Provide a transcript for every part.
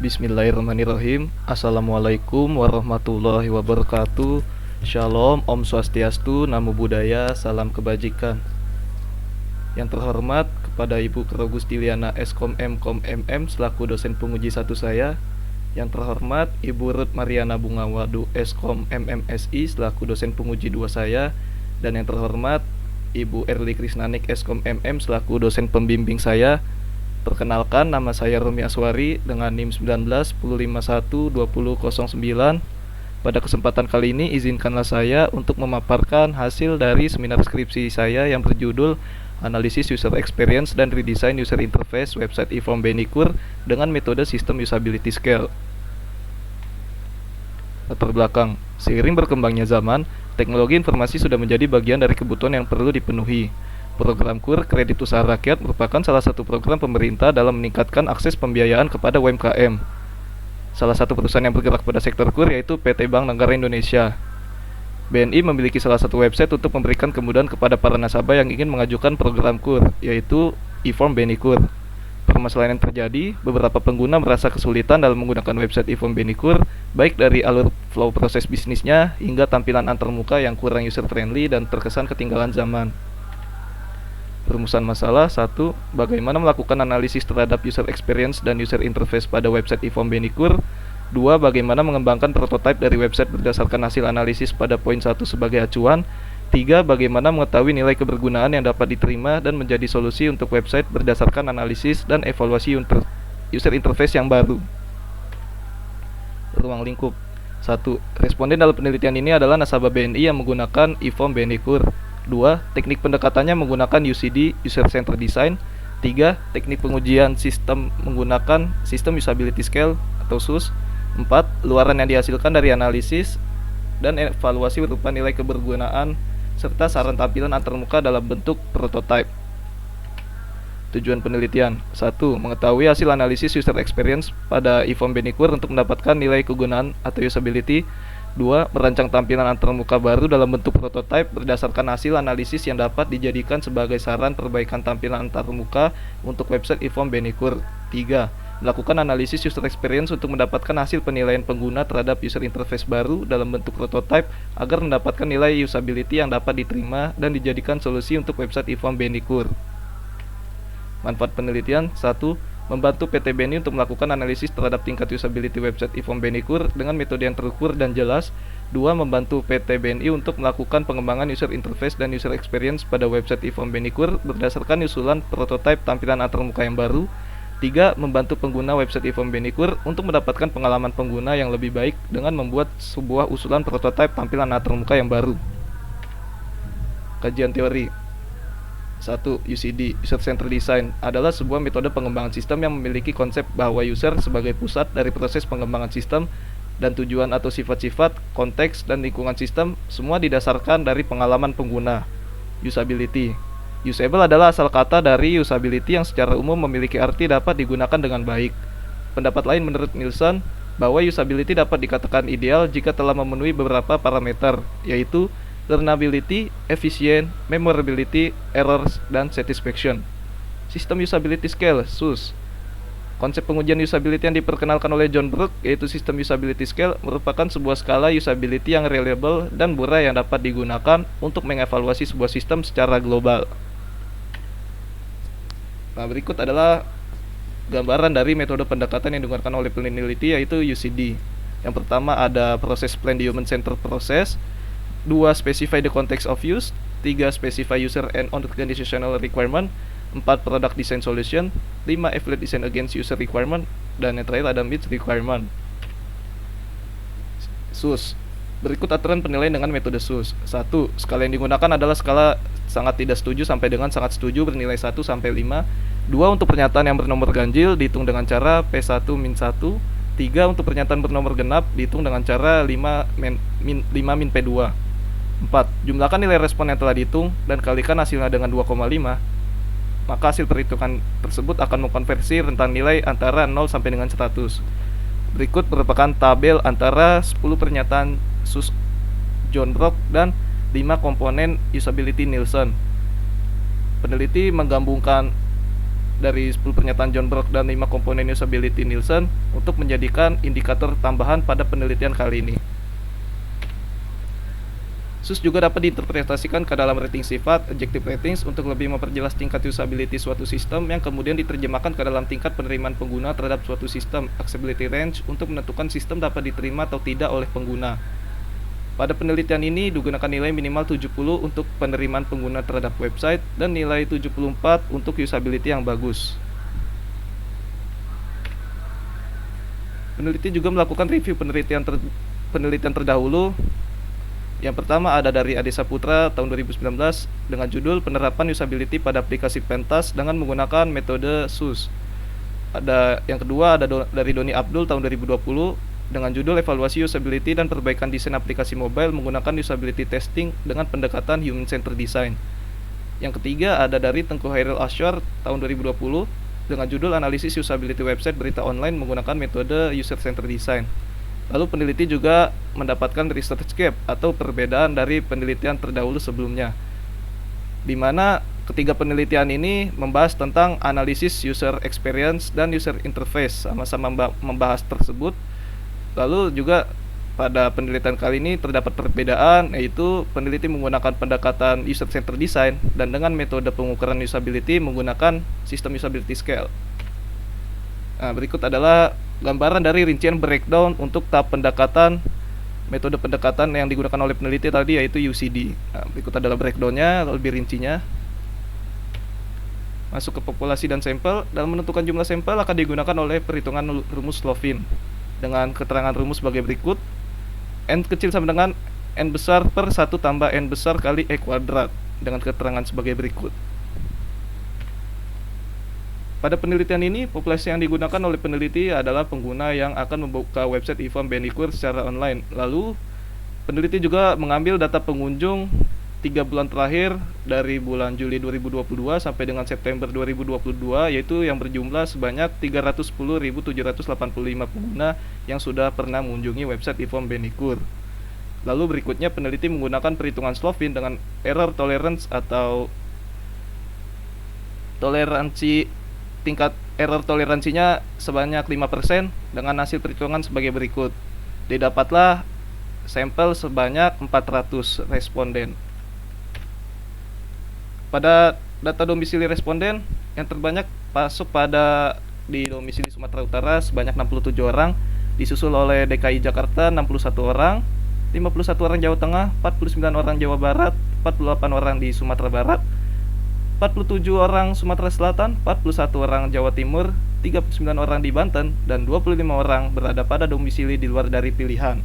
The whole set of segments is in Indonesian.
Bismillahirrahmanirrahim. Assalamualaikum warahmatullahi wabarakatuh. Shalom, Om Swastiastu, Namo Buddhaya, salam kebajikan. Yang terhormat kepada Ibu Krogustiliana Eskom Mkom MM selaku dosen penguji satu saya. Yang terhormat Ibu Ruth Mariana Bungawadu Eskom MMSI selaku dosen penguji dua saya. Dan yang terhormat Ibu Erli Krisnanik Eskom MM selaku dosen pembimbing saya. Perkenalkan, nama saya Romi Aswari dengan NIM 1910512009. Pada kesempatan kali ini izinkanlah saya untuk memaparkan hasil dari seminar skripsi saya yang berjudul Analisis User Experience dan Redesign User Interface Website eForm Benikur dengan metode System Usability Scale. Latar belakang, seiring berkembangnya zaman, teknologi informasi sudah menjadi bagian dari kebutuhan yang perlu dipenuhi. Program KUR Kredit Usaha Rakyat merupakan salah satu program pemerintah dalam meningkatkan akses pembiayaan kepada UMKM. Salah satu perusahaan yang bergerak pada sektor KUR yaitu PT Bank Negara Indonesia. BNI memiliki salah satu website untuk memberikan kemudahan kepada para nasabah yang ingin mengajukan program KUR, yaitu eForm Benikur. Permasalahan yang terjadi, beberapa pengguna merasa kesulitan dalam menggunakan website eForm Benikur, baik dari alur flow proses bisnisnya hingga tampilan antarmuka yang kurang user-friendly dan terkesan ketinggalan zaman. Perumusan masalah. 1. Bagaimana melakukan analisis terhadap user experience dan user interface pada website eForm Benikur. 2. Bagaimana mengembangkan prototipe dari website berdasarkan hasil analisis pada poin 1 sebagai acuan. 3. Bagaimana mengetahui nilai kebergunaan yang dapat diterima dan menjadi solusi untuk website berdasarkan analisis dan evaluasi user interface yang baru. Ruang lingkup. 1. Responden dalam penelitian ini adalah nasabah BNI yang menggunakan eForm Benikur. 2. Teknik pendekatannya menggunakan UCD, User Centered Design. 3. Teknik pengujian sistem menggunakan System Usability Scale atau SUS. 4. Luaran yang dihasilkan dari analisis dan evaluasi berupa nilai kebergunaan serta saran tampilan antarmuka dalam bentuk prototype. Tujuan penelitian. 1. Mengetahui hasil analisis user experience pada eForm Benikur untuk mendapatkan nilai kegunaan atau usability. 2. Merancang tampilan antarmuka baru dalam bentuk prototype berdasarkan hasil analisis yang dapat dijadikan sebagai saran perbaikan tampilan antarmuka untuk website eForm Benikur. 3. Melakukan analisis user experience untuk mendapatkan hasil penilaian pengguna terhadap user interface baru dalam bentuk prototype agar mendapatkan nilai usability yang dapat diterima dan dijadikan solusi untuk website eForm Benikur. Manfaat penelitian. 1. Membantu PT BNI untuk melakukan analisis terhadap tingkat usability website eForm Benikur dengan metode yang terukur dan jelas. 2. Membantu PT BNI untuk melakukan pengembangan user interface dan user experience pada website eForm Benikur berdasarkan usulan prototype tampilan antarmuka yang baru. 3. Membantu pengguna website eForm Benikur untuk mendapatkan pengalaman pengguna yang lebih baik dengan membuat sebuah usulan prototype tampilan antarmuka yang baru. Kajian teori. 1. UCD, User Centered Design, adalah sebuah metode pengembangan sistem yang memiliki konsep bahwa user sebagai pusat dari proses pengembangan sistem dan tujuan atau sifat-sifat, konteks, dan lingkungan sistem semua didasarkan dari pengalaman pengguna. Usability. Usable adalah asal kata dari usability yang secara umum memiliki arti dapat digunakan dengan baik. Pendapat lain menurut Nielsen bahwa usability dapat dikatakan ideal jika telah memenuhi beberapa parameter, yaitu learnability, efficient, memorability, errors, dan satisfaction. System Usability Scale (SUS). Konsep pengujian usability yang diperkenalkan oleh John Brook, yaitu System Usability Scale, merupakan sebuah skala usability yang reliable dan murah yang dapat digunakan untuk mengevaluasi sebuah sistem secara global. Nah, berikut adalah gambaran dari metode pendekatan yang digunakan oleh peneliti, yaitu UCD. Yang pertama ada proses plan the human center process. 2. Specify the context of use. 3. Specify user and organizational requirement. 4. Product design solution. 5. Evaluate design against user requirement. Dan yang terakhir ada meet requirement. SUS. Berikut aturan penilaian dengan metode SUS. 1. Skala yang digunakan adalah skala sangat tidak setuju sampai dengan sangat setuju bernilai 1 sampai 5. 2. Untuk pernyataan yang bernomor ganjil dihitung dengan cara P1-1. 3. Untuk pernyataan bernomor genap dihitung dengan cara 5-P2. 4. Jumlahkan nilai respon yang telah dihitung dan kalikan hasilnya dengan 2,5. Maka hasil perhitungan tersebut akan mengkonversi rentang nilai antara 0 sampai dengan 100. Berikut merupakan tabel antara 10 pernyataan SUS John Brook dan 5 komponen usability Nielsen. Peneliti menggabungkan dari 10 pernyataan John Brock dan 5 komponen usability Nielsen untuk menjadikan indikator tambahan pada penelitian kali ini. SUS juga dapat diinterpretasikan ke dalam rating sifat, adjective ratings, untuk lebih memperjelas tingkat usability suatu sistem yang kemudian diterjemahkan ke dalam tingkat penerimaan pengguna terhadap suatu sistem, accessibility range, untuk menentukan sistem dapat diterima atau tidak oleh pengguna. Pada penelitian ini digunakan nilai minimal 70 untuk penerimaan pengguna terhadap website dan nilai 74 untuk usability yang bagus. Peneliti juga melakukan review penelitian terdahulu. Yang pertama ada dari Ade Saputra tahun 2019 dengan judul Penerapan Usability pada Aplikasi Pentas dengan menggunakan metode SUS. Yang kedua ada dari Doni Abdul tahun 2020 dengan judul Evaluasi Usability dan Perbaikan Desain Aplikasi Mobile menggunakan Usability Testing dengan pendekatan Human Centered Design. Yang ketiga ada dari Tengku Hairil Ashwar tahun 2020 dengan judul Analisis Usability Website Berita Online menggunakan metode User Centered Design. Lalu peneliti juga mendapatkan research gap atau perbedaan dari penelitian terdahulu sebelumnya, di mana ketiga penelitian ini membahas tentang analisis user experience dan user interface, sama-sama membahas tersebut. Lalu juga pada penelitian kali ini terdapat perbedaan, yaitu peneliti menggunakan pendekatan user centered design dan dengan metode pengukuran usability menggunakan sistem usability scale. Nah, berikut adalah gambaran dari rincian breakdown untuk tahap pendekatan, metode pendekatan yang digunakan oleh peneliti tadi, yaitu UCD. Nah, berikut adalah breakdownnya, lebih rincinya. Masuk ke populasi dan sampel. Dalam menentukan jumlah sampel akan digunakan oleh perhitungan rumus Slovin dengan keterangan rumus sebagai berikut. N kecil sama dengan N besar per 1 tambah N besar kali E kuadrat dengan keterangan sebagai berikut. Pada penelitian ini, populasi yang digunakan oleh peneliti adalah pengguna yang akan membuka website e-form BNI-KUR secara online. Lalu, peneliti juga mengambil data pengunjung 3 bulan terakhir dari bulan Juli 2022 sampai dengan September 2022, yaitu yang berjumlah sebanyak 310.785 pengguna yang sudah pernah mengunjungi website e-form BNI-KUR. Lalu berikutnya peneliti menggunakan perhitungan Slovin dengan error tolerance atau tingkat error toleransinya sebanyak 5% dengan hasil perhitungan sebagai berikut. Didapatlah sampel sebanyak 400 responden. Pada data domisili responden, yang terbanyak masuk di domisili Sumatera Utara sebanyak 67 orang, disusul oleh DKI Jakarta 61 orang, 51 orang Jawa Tengah, 49 orang Jawa Barat, 48 orang di Sumatera Barat, 47 orang Sumatera Selatan, 41 orang Jawa Timur, 39 orang di Banten, dan 25 orang berada pada domisili di luar dari pilihan.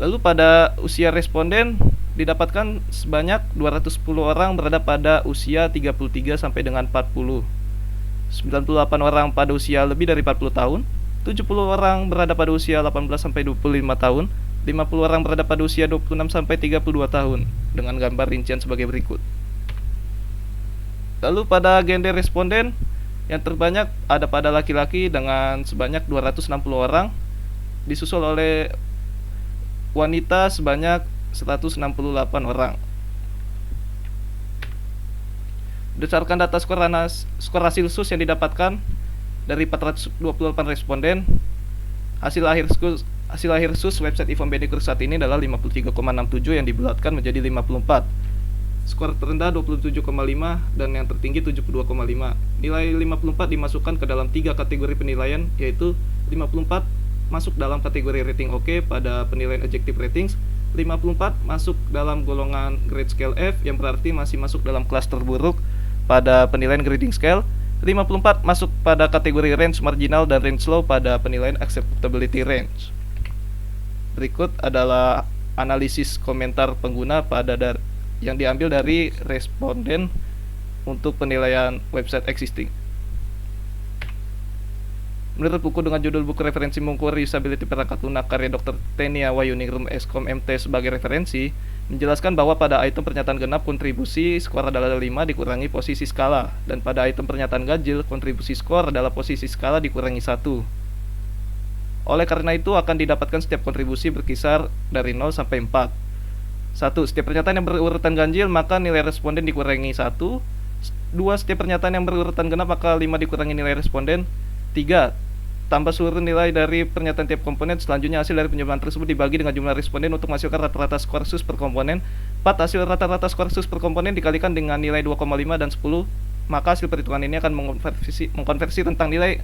Lalu pada usia responden didapatkan sebanyak 210 orang berada pada usia 33 sampai dengan 40, 98 orang pada usia lebih dari 40 tahun, 70 orang berada pada usia 18 sampai 25 tahun, 50 orang berada pada usia 26 sampai 32 tahun dengan gambar rincian sebagai berikut. Lalu pada gender responden yang terbanyak ada pada laki-laki dengan sebanyak 260 orang, disusul oleh wanita sebanyak 168 orang. Berdasarkan data skor hasil SUS yang didapatkan dari 428 responden, hasil akhir SUS website e-form BNI-KUR saat ini adalah 53,67 yang dibulatkan menjadi 54. Skor terendah 27,5 dan yang tertinggi 72,5. Nilai 54 dimasukkan ke dalam 3 kategori penilaian, yaitu 54 masuk dalam kategori rating OK pada penilaian adjective ratings, 54 masuk dalam golongan grade scale F yang berarti masih masuk dalam kelas terburuk pada penilaian grading scale, 54 masuk pada kategori range marginal dan range low pada penilaian acceptability range. Berikut adalah analisis komentar pengguna yang diambil dari responden untuk penilaian website existing. Menurut buku dengan judul Buku Referensi Mengukur Usability Perangkat Lunak karya Dr. Tenia Wayuningrum Eskom MT sebagai referensi, menjelaskan bahwa pada item pernyataan genap kontribusi skor adalah 5 dikurangi posisi skala, dan pada item pernyataan ganjil kontribusi skor adalah posisi skala dikurangi 1. Oleh karena itu akan didapatkan setiap kontribusi berkisar dari 0 sampai 4. 1. Setiap pernyataan yang berurutan ganjil maka nilai responden dikurangi 1. 2. Setiap pernyataan yang berurutan genap maka 5 dikurangi nilai responden. 3. Tambah seluruh nilai dari pernyataan tiap komponen. Selanjutnya hasil dari penjumlahan tersebut dibagi dengan jumlah responden untuk menghasilkan rata-rata skor sus per komponen. 4. Hasil rata-rata skor sus per komponen dikalikan dengan nilai 2,5 dan 10. Maka hasil perhitungan ini akan mengkonversi tentang nilai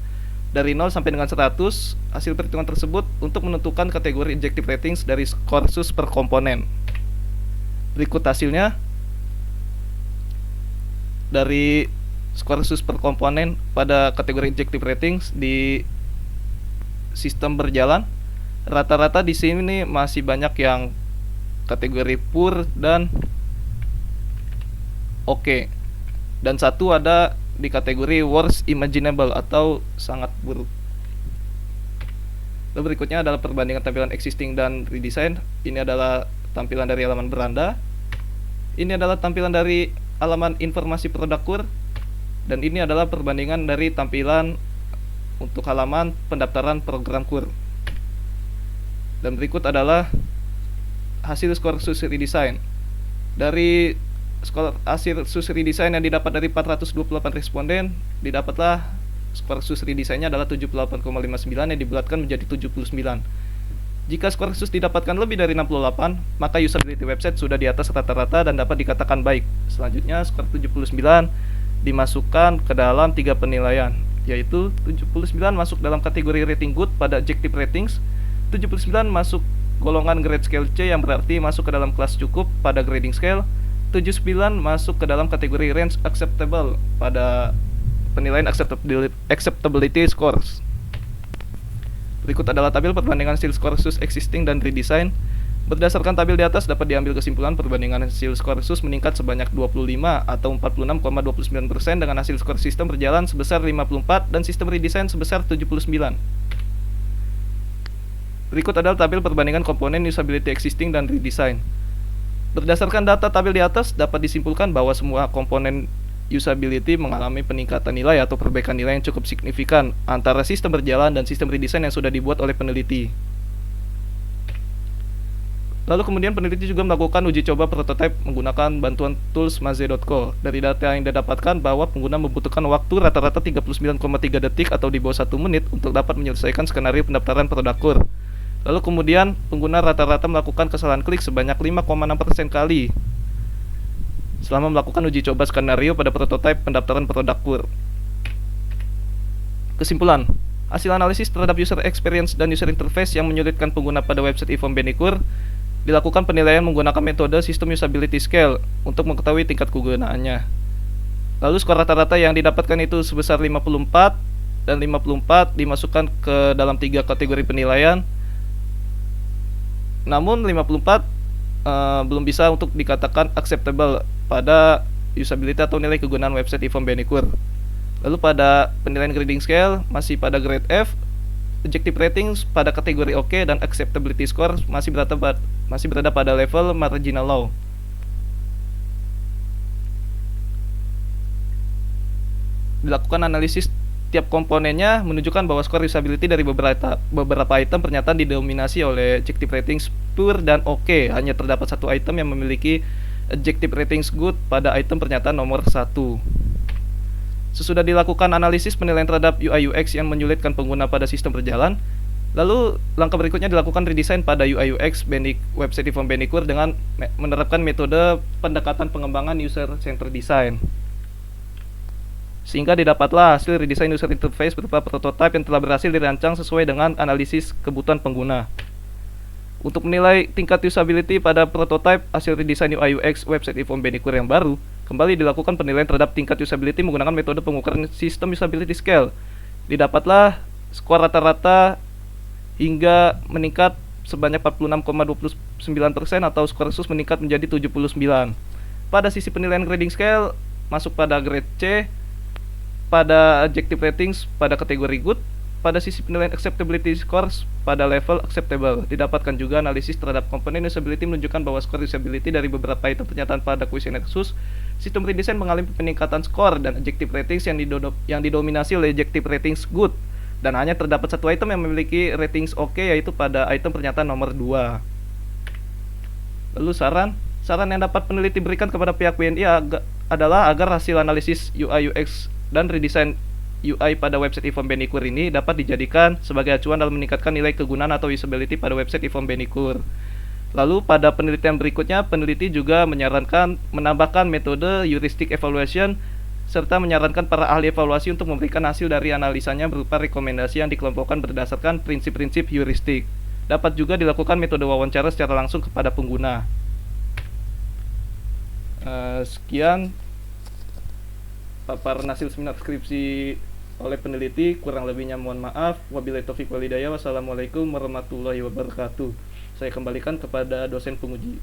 dari 0 sampai dengan 100 hasil perhitungan tersebut untuk menentukan kategori injective ratings dari skor sus per komponen. Berikut hasilnya dari skor sus per komponen pada kategori injective ratings di sistem berjalan. Rata-rata di sini masih banyak yang kategori poor dan oke. Dan satu ada di kategori worst imaginable atau sangat buruk. Lalu berikutnya adalah perbandingan tampilan existing dan redesign. Ini adalah tampilan dari halaman beranda. Ini adalah tampilan dari halaman informasi produk KUR. Dan ini adalah perbandingan dari tampilan untuk halaman pendaftaran program KUR. Dan berikut adalah hasil skor sus redesign. Dari skor hasil sus redesign yang didapat dari 428 responden, didapatlah skor sus redesign-nya adalah 78,59 yang dibulatkan menjadi 79. Jika skor sus didapatkan lebih dari 68, maka usability website sudah di atas rata-rata dan dapat dikatakan baik. Selanjutnya skor 79 dimasukkan ke dalam 3 penilaian, yaitu 79 masuk dalam kategori rating good pada objective ratings, 79 masuk golongan grade scale C yang berarti masuk ke dalam kelas cukup pada grading scale, 79 masuk ke dalam kategori range acceptable pada penilaian acceptability scores. Berikut adalah tabel perbandingan hasil skor sus existing dan redesign. Berdasarkan tabel di atas dapat diambil kesimpulan perbandingan hasil skor sus meningkat sebanyak 25 atau 46,29% dengan hasil skor sistem berjalan sebesar 54 dan sistem redesign sebesar 79. Berikut adalah tabel perbandingan komponen usability existing dan redesign. Berdasarkan data tabel di atas dapat disimpulkan bahwa semua komponen usability mengalami peningkatan nilai atau perbaikan nilai yang cukup signifikan antara sistem berjalan dan sistem redesign yang sudah dibuat oleh peneliti. Lalu kemudian peneliti juga melakukan uji coba prototipe menggunakan bantuan tools maze.co. Dari data yang didapatkan bahwa pengguna membutuhkan waktu rata-rata 39,3 detik atau di bawah 1 menit untuk dapat menyelesaikan skenario pendaftaran produk KUR. Lalu kemudian pengguna rata-rata melakukan kesalahan klik sebanyak 5,6% kali selama melakukan uji coba skenario pada prototipe pendaftaran produk KUR. Kesimpulan, hasil analisis terhadap user experience dan user interface yang menyulitkan pengguna pada website e-form BNI KUR dilakukan penilaian menggunakan metode System Usability Scale untuk mengetahui tingkat kegunaannya. Lalu skor rata-rata yang didapatkan itu sebesar 54 dan 54 dimasukkan ke dalam 3 kategori penilaian. Namun 54 belum bisa untuk dikatakan acceptable pada usability atau nilai kegunaan website e-form BNI KUR. Lalu pada penilaian grading scale masih pada grade F, objective ratings pada kategori OK, dan acceptability score masih berada pada level marginal low. Dilakukan analisis tiap komponennya menunjukkan bahwa skor usability dari beberapa item pernyataan didominasi oleh objective ratings poor dan OK. Hanya terdapat satu item yang memiliki objective ratings good pada item pernyataan nomor 1. Sesudah dilakukan analisis penilaian terhadap UI UX yang menyulitkan pengguna pada sistem berjalan, lalu langkah berikutnya dilakukan redesign pada UI UX website e-form BNI KUR dengan menerapkan metode pendekatan pengembangan user centered design. Sehingga didapatlah hasil redesign user interface berupa prototipe yang telah berhasil dirancang sesuai dengan analisis kebutuhan pengguna. Untuk menilai tingkat usability pada prototipe hasil redesign UI UX website e-form BNI KUR yang baru, kembali dilakukan penilaian terhadap tingkat usability menggunakan metode pengukuran System Usability Scale. Didapatlah skor rata-rata hingga meningkat sebanyak 46,29% atau skor sus meningkat menjadi 79. Pada sisi penilaian grading scale masuk pada grade C, pada objective ratings pada kategori good, pada sisi penilaian acceptability scores pada level acceptable. Didapatkan juga analisis terhadap komponen usability menunjukkan bahwa skor usability dari beberapa item pernyataan pada kuesioner khusus sistem redesign mengalami peningkatan skor dan objective ratings yang didominasi oleh objective ratings good, dan hanya terdapat satu item yang memiliki ratings OK, yaitu pada item pernyataan nomor 2. Lalu saran yang dapat peneliti berikan kepada pihak BNI adalah agar hasil analisis UI UX dan redesign UI pada website Ifom Benikur ini dapat dijadikan sebagai acuan dalam meningkatkan nilai kegunaan atau usability pada website Ifom Benikur. Lalu pada penelitian berikutnya, peneliti juga menyarankan menambahkan metode heuristic evaluation serta menyarankan para ahli evaluasi untuk memberikan hasil dari analisanya berupa rekomendasi yang dikelompokkan berdasarkan prinsip-prinsip heuristik. Dapat juga dilakukan metode wawancara secara langsung kepada pengguna. Sekian paparan hasil seminar skripsi oleh peneliti, kurang lebihnya mohon maaf. Wabillahi taufiq walhidayah. Wassalamualaikum warahmatullahi wabarakatuh. Saya kembalikan kepada dosen penguji.